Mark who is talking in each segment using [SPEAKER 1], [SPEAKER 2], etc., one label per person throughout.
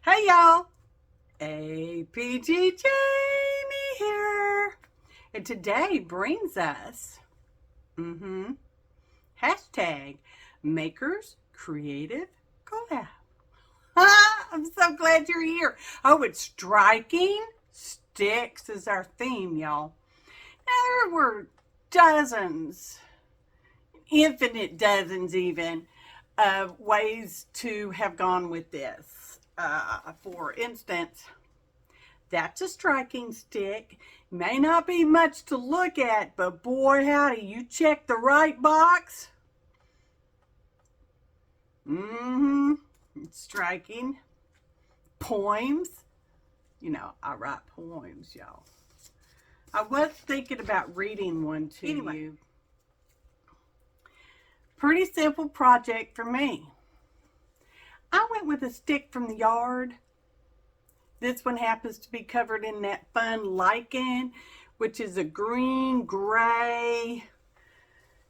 [SPEAKER 1] Hey y'all, APG Jamie here, and today brings us hashtag Makers Creative Collab. I'm so glad you're here. Oh, it's striking sticks is our theme, y'all. Now, there were dozens, infinite dozens even, of ways to have gone with this. For instance, that's a striking stick. May not be much to look at, but boy howdy, you check the right box. It's striking. Poems. You know, I write poems, y'all. I was thinking about reading one to you. Pretty simple project for me. I went with a stick from the yard. This one happens to be covered in that fun lichen, which is a green, gray.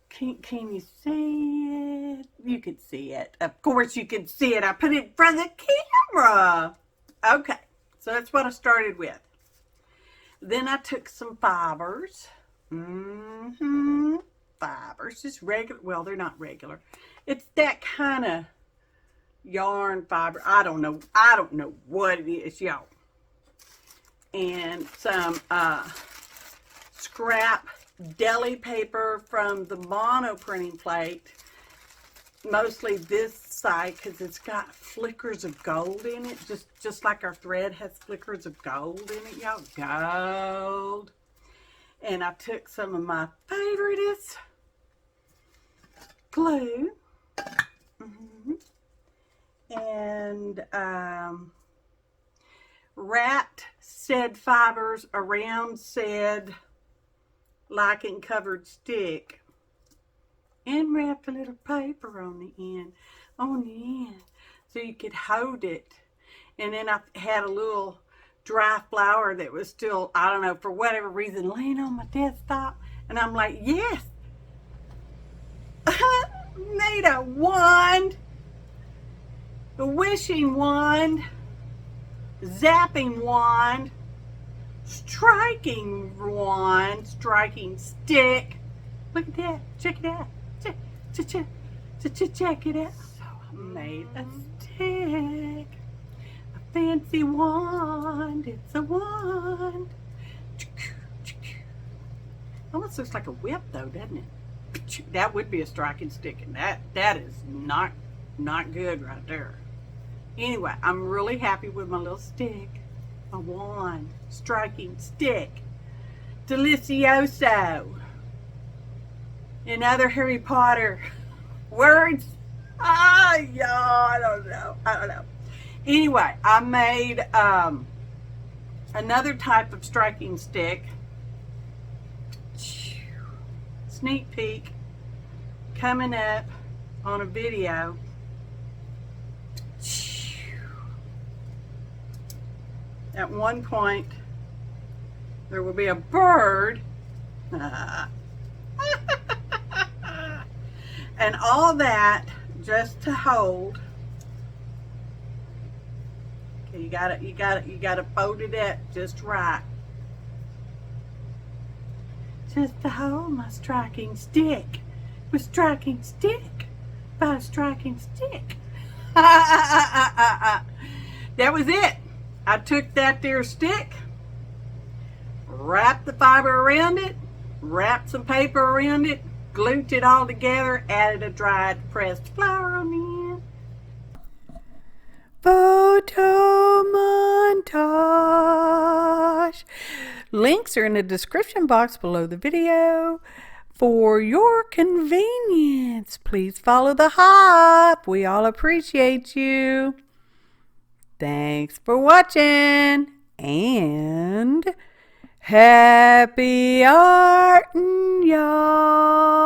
[SPEAKER 1] Can you see it? You can see it. Of course you can see it. I put it in front of the camera. Okay, so that's what I started with. Then I took some fibers. Fibers, just regular. Well, they're not regular. It's that kind of yarn fiber. I don't know what it is, y'all. And some scrap deli paper from the mono printing plate. Mostly this side because it's got flickers of gold in it, just like our thread has flickers of gold in it, y'all. Gold. And I took some of my favoriteest glue. And wrapped said fibers around said lichen covered stick and wrapped a little paper on the end so you could hold it. And then I had a little dry flower that was still, I don't know, for whatever reason, laying on my desktop, and I'm like, yes. Made a wand, a wishing wand, zapping wand, striking wand, striking stick. Look at that. Check it out. Check it out. So I made a stick. A fancy wand. It's a wand. Almost looks like a whip though, doesn't it? That would be a striking stick, and that is not good right there. Anyway, I'm really happy with my little stick. A wand, striking stick. Delicioso. In other Harry Potter words. Y'all, I don't know. Anyway, I made another type of striking stick. Sneak peek coming up on a video. At one point there will be a bird and all that just to hold. Okay, you gotta fold it up just right. Just to hold my striking stick. With striking stick. By a striking stick. That was it. I took that there stick, wrapped the fiber around it, wrapped some paper around it, glued it all together, added a dried pressed flower on the end. Photo montage. Links are in the description box below the video. For your convenience, please follow the hype. We all appreciate you. Thanks for watching, and happy arting, y'all.